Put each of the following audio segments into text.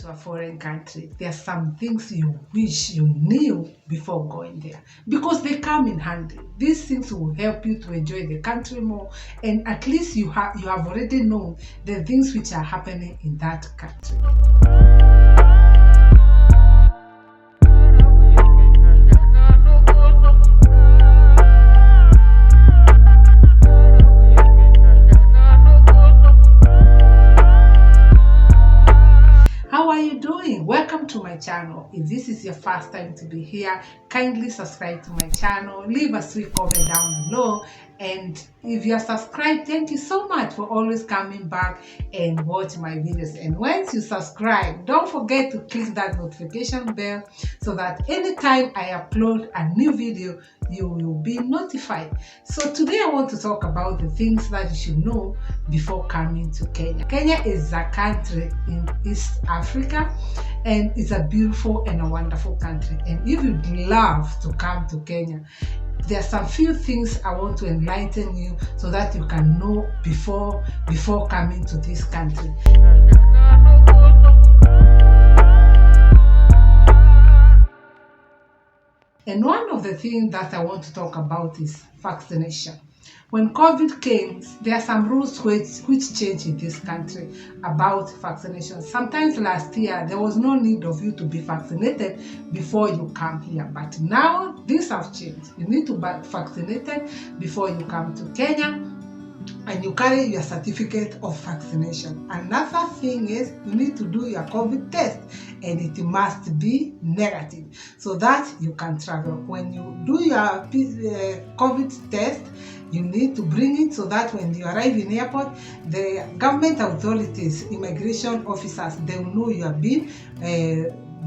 to a foreign country, there are some things you wish you knew before going there because they come in handy. These things will help you to enjoy the country more, and at least you have already known the things which are happening in that country. How are you doing? Welcome to my channel. If this is your first time to be here, kindly subscribe to my channel, leave a sweet comment down below, and if you are subscribed, thank you so much for always coming back and watch my videos. And once you subscribe, don't forget to click that notification bell so that anytime I upload a new video, you will be notified. So today I want to talk about the things that you should know before coming to Kenya. Kenya is a country in East Africa, and it's a beautiful and a wonderful country. And if you'd love to come to Kenya, there are some few things I want to enlighten you so that you can know before coming to this country. And one of the things that I want to talk about is vaccination. When COVID came, there are some rules which changed in this country about vaccination. Sometimes last year, there was no need of you to be vaccinated before you come here. But now, things have changed. You need to be vaccinated before you come to Kenya, and you carry your certificate of vaccination. Another thing is you need to do your COVID test, and it must be negative so that you can travel. When you do your COVID test, you need to bring it so that when you arrive in airport, the government authorities, immigration officers, they will know you have been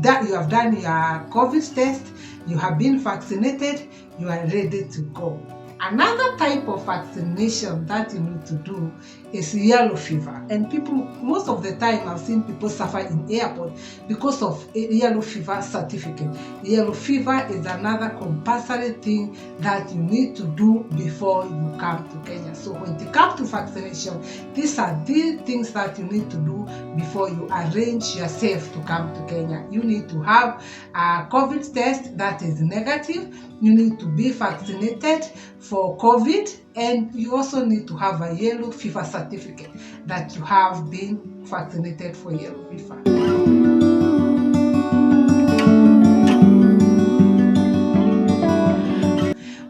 that you have done your COVID test, you have been vaccinated, you are ready to go. Another type of vaccination that you need to do is yellow fever. And people, most of the time, I've seen people suffer in airport because of a yellow fever certificate. Yellow fever is another compulsory thing that you need to do before you come to Kenya. So when you come to vaccination, these are the things that you need to do before you arrange yourself to come to Kenya. You need to have a COVID test that is negative. You need to be vaccinated for COVID, and you also need to have a yellow fever certificate that you have been vaccinated for yellow fever.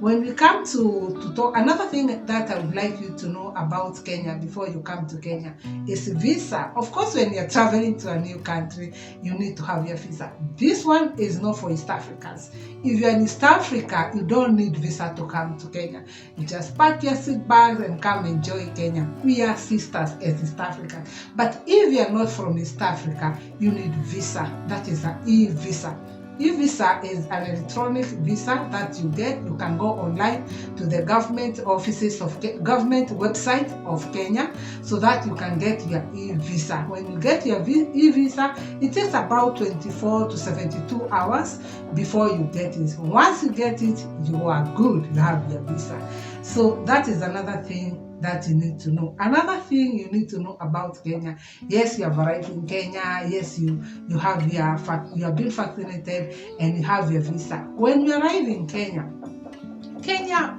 When we come to talk, another thing that I would like you to know about Kenya before you come to Kenya is visa. Of course, when you're traveling to a new country, you need to have your visa. This one is not for East Africans. If you're in East Africa, you don't need visa to come to Kenya. You just pack your seat bags and come enjoy Kenya. We are sisters as East Africans. But if you're not from East Africa, you need visa. That is an e-visa. E-visa is an electronic visa that you get. You can go online to the government offices of government website of Kenya so that you can get your e-visa. When you get your e-visa, it takes about 24 to 72 hours before you get it. Once you get it, you are good. You have your visa. So that is another thing that you need to know. Another thing you need to know about Kenya. Yes, you have arrived in Kenya. Yes, you have been vaccinated and you have your visa. When you arrive in Kenya,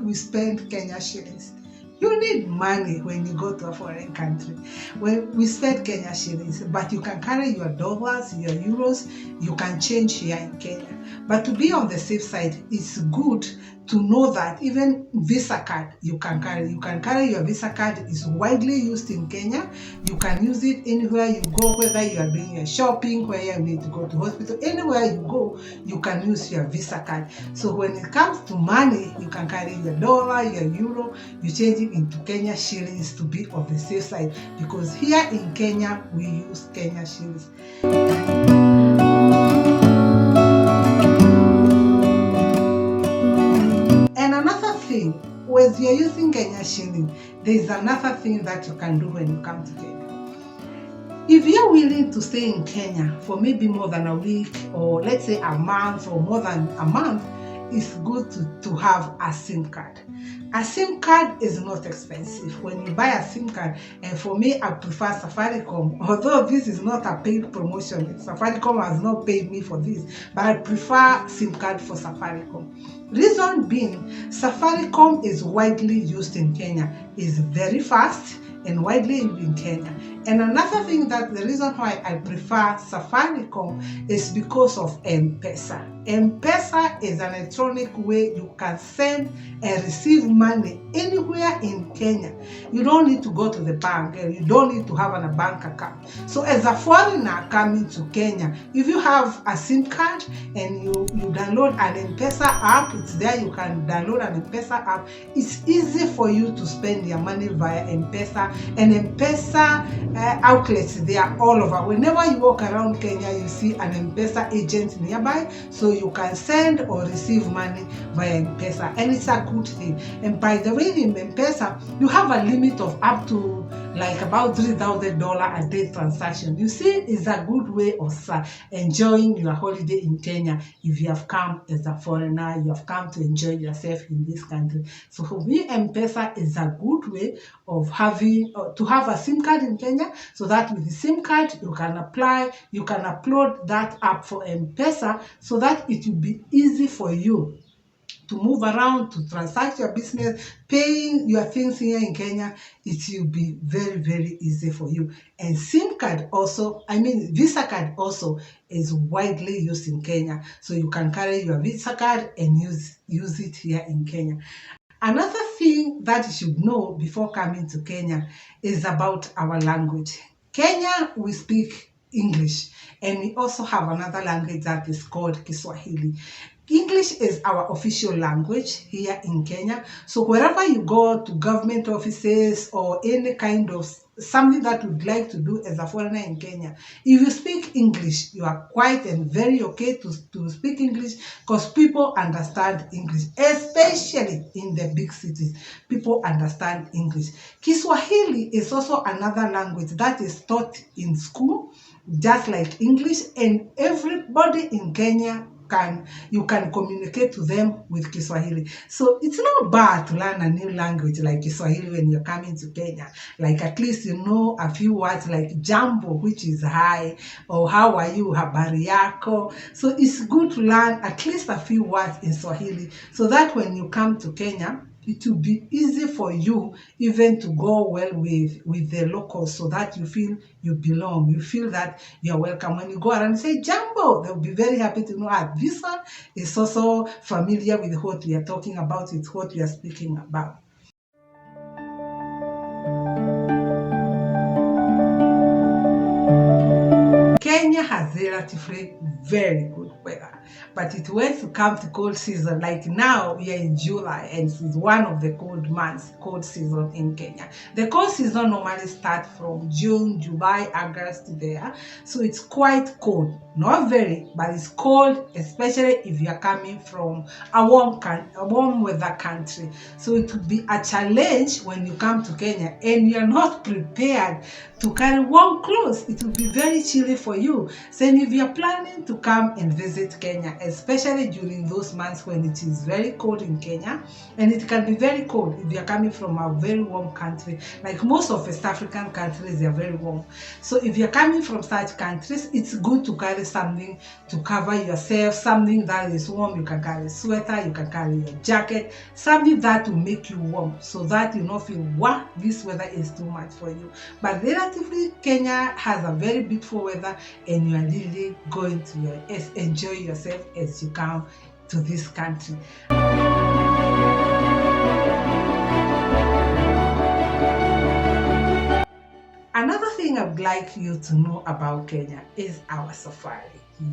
we spend Kenya shillings. You need money when you go to a foreign country. When we spend Kenya shillings, but you can carry your dollars, your euros, you can change here in Kenya. But to be on the safe side, it's good to know that even Visa card you can carry. You can carry your Visa card. It's widely used in Kenya. You can use it anywhere you go, whether you are doing your shopping, where you need to go to hospital, anywhere you go, you can use your Visa card. So when it comes to money, you can carry your dollar, your euro, you change it into Kenya shillings to be on the safe side, because here in Kenya, we use Kenya shillings. And another thing, when you're using Kenya shilling, there is another thing that you can do when you come to Kenya. If you're willing to stay in Kenya for maybe more than a week, or let's say a month or more than a month, it's good to have a SIM card. A SIM card is not expensive. When you buy a SIM card, and for me, I prefer Safaricom. Although this is not a paid promotion, Safaricom has not paid me for this, but I prefer SIM card for Safaricom. Reason being, Safaricom is widely used in Kenya. It's very fast and widely used in Kenya. And another thing, that the reason why I prefer Safaricom is because of M-Pesa. M-Pesa is an electronic way you can send and receive money anywhere in Kenya. You don't need to go to the bank, and you don't need to have a bank account. So as a foreigner coming to Kenya, if you have a SIM card and you download an M-Pesa app, it's there. You can download an M-Pesa app. It's easy for you to spend your money via M-Pesa, and M-Pesa outlets, they are all over. Whenever you walk around Kenya, you see an M-Pesa agent nearby, so you can send or receive money via M-Pesa, and it's a good thing. And by the way, in M-Pesa, you have a limit of up to like about $3,000 a day transaction. You see, it's a good way of enjoying your holiday in Kenya. If you have come as a foreigner, you have come to enjoy yourself in this country. So for me, M-Pesa is a good way of having to have a SIM card in Kenya, so that with the SIM card you can upload that app for M-Pesa, so that it will be easy for you to move around, to transact your business, paying your things here in Kenya. It will be very, very easy for you. And SIM card also, Visa card also is widely used in Kenya. So you can carry your Visa card and use it here in Kenya. Another thing that you should know before coming to Kenya is about our language. Kenya, we speak English, and we also have another language that is called Kiswahili. English is our official language here in Kenya. So wherever you go to government offices or any kind of something that you'd like to do as a foreigner in Kenya, if you speak English, you are quite and very okay to speak English, because people understand English, especially in the big cities. People understand English. Kiswahili is also another language that is taught in school, just like English, and everybody in Kenya you can communicate to them with Kiswahili. So it's not bad to learn a new language like Kiswahili when you're coming to Kenya. Like at least you know a few words like jambo, which is hi, or how are you, habari yako. So it's good to learn at least a few words in Swahili, so that when you come to Kenya, it will be easy for you even to go well with the locals, so that you feel you belong. You feel that you're welcome. When you go around and say Jambo, they'll be very happy to know this one is also familiar with what we are talking about, with what we are speaking about. Kenya has relatively very good weather, but it when to come to cold season, like now we are in July, and it's one of the cold months, cold season in Kenya. The cold season normally starts from June, July, August there, so it's quite cold. Not very, but it's cold, especially if you are coming from a warm weather country. So it will be a challenge when you come to Kenya and you are not prepared to carry warm clothes. It will be very chilly for you. So if you are planning to come and visit Kenya, especially during those months when it is very cold in Kenya, and it can be very cold if you are coming from a very warm country, like most of West African countries, they are very warm. So if you are coming from such countries, it's good to carry something to cover yourself, something that is warm. You can carry a sweater, you can carry your jacket, something that will make you warm, so that you don't feel, wow, this weather is too much for you. But relatively, Kenya has a very beautiful weather, and you are really going to enjoy yourself as you come to this country. Another thing I would like you to know about Kenya is our safari.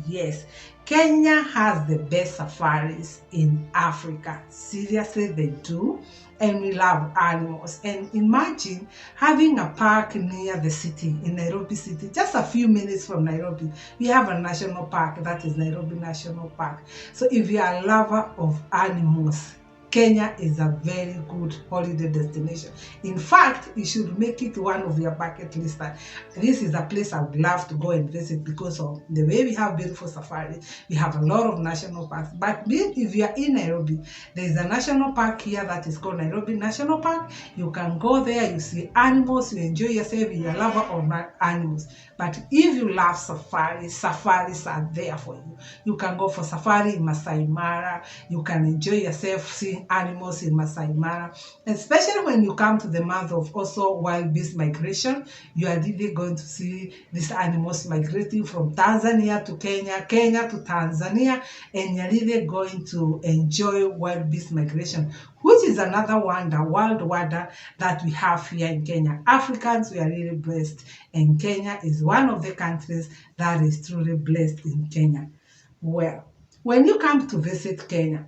Yes, Kenya has the best safaris in Africa. Seriously, they do. And we love animals. And imagine having a park near the city, in Nairobi City, just a few minutes from Nairobi. We have a national park, that is Nairobi National Park. So if you are a lover of animals, Kenya is a very good holiday destination. In fact, you should make it one of your bucket list. This is a place I would love to go and visit because of the way we have beautiful safari. We have a lot of national parks. But if you are in Nairobi, there is a national park here that is called Nairobi National Park. You can go there, you see animals, you enjoy yourself, you're a lover of animals. But if you love safaris, safaris are there for you. You can go for safari in Masai Mara. You can enjoy yourself seeing animals in Masai Mara. Especially when you come to the month of also wild beast migration, you are really going to see these animals migrating from Tanzania to Kenya, Kenya to Tanzania, and you're really going to enjoy wild beast migration, which is another wonder, world wonder that we have here in Kenya. Africans, we are really blessed, and Kenya is one of the countries that is truly blessed in Kenya. Well, when you come to visit Kenya,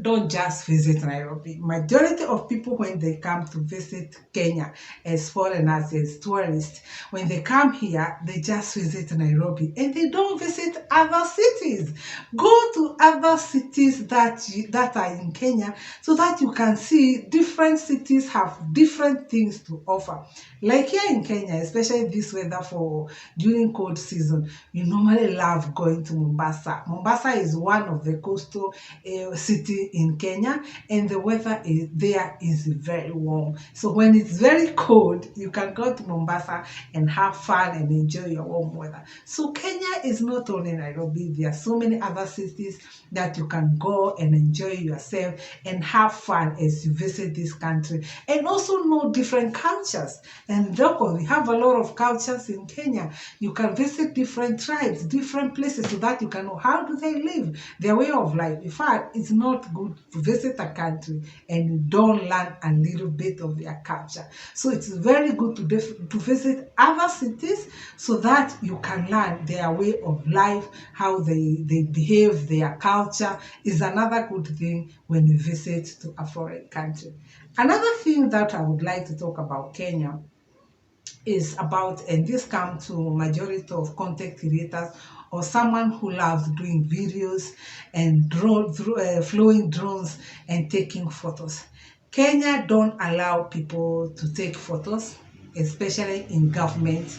don't just visit Nairobi. Majority of people, when they come to visit Kenya as foreigners, as tourists, when they come here, they just visit Nairobi and they don't visit other cities. Go to other cities that are in Kenya so that you can see different cities have different things to offer. Like here in Kenya, especially this weather for during cold season, you normally love going to Mombasa. Mombasa is one of the coastal cities in Kenya, and the weather there is very warm. So when it's very cold, you can go to Mombasa and have fun and enjoy your warm weather. So Kenya is not only Nairobi. There are so many other cities that you can go and enjoy yourself and have fun as you visit this country, and also know different cultures. And therefore, we have a lot of cultures in Kenya. You can visit different tribes, different places, so that you can know how do they live, their way of life. In fact, it's not good to visit a country and you don't learn a little bit of their culture. So it's very good to visit other cities so that you can learn their way of life, how they behave, their culture is another good thing when you visit to a foreign country. Another thing that I would like to talk about Kenya is about, and this comes to majority of content creators or someone who loves doing videos and flying drones and taking photos. Kenya don't allow people to take photos, especially in government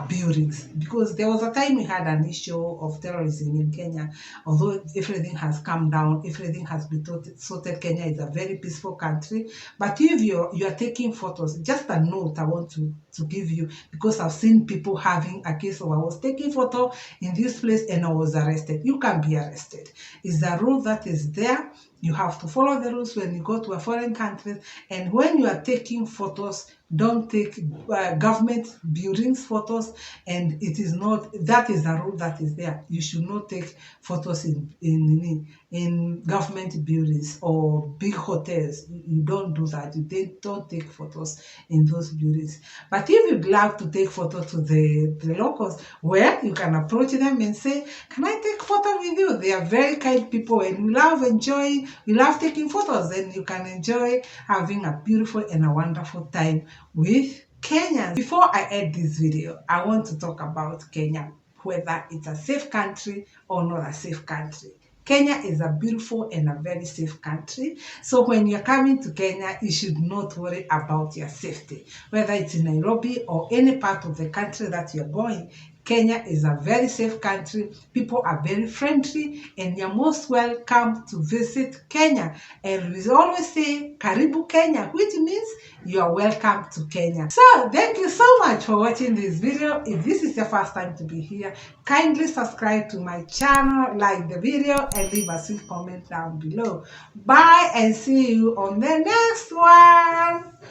buildings, because there was a time we had an issue of terrorism in Kenya. Although everything has come down, everything has been sorted, Kenya is a very peaceful country. But if you are taking photos, just a note I want to give you, because I've seen people having a case of I was taking photo in this place and I was arrested. You can be arrested. It's a rule that is there. You have to follow the rules when you go to a foreign country. And when you are taking photos, don't take government buildings photos. And it is not, that is a rule that is there. You should not take photos in government buildings or big hotels. You don't do that. You don't take photos in those buildings. But if you'd love to take photos to the locals, well, you can approach them and say, can I take photo with you? They are very kind people and we love taking photos, and you can enjoy having a beautiful and a wonderful time with Kenyans. Before I end this video, I want to talk about Kenya, whether it's a safe country or not a safe country. Kenya is a beautiful and a very safe country. So when you're coming to Kenya, you should not worry about your safety. Whether it's in Nairobi or any part of the country that you're going, Kenya is a very safe country. People are very friendly and you're most welcome to visit Kenya. And we always say, Karibu Kenya, which means you are welcome to Kenya. So thank you so much for watching this video. If this is your first time to be here, kindly subscribe to my channel, like the video, and leave a sweet comment down below. Bye and see you on the next one.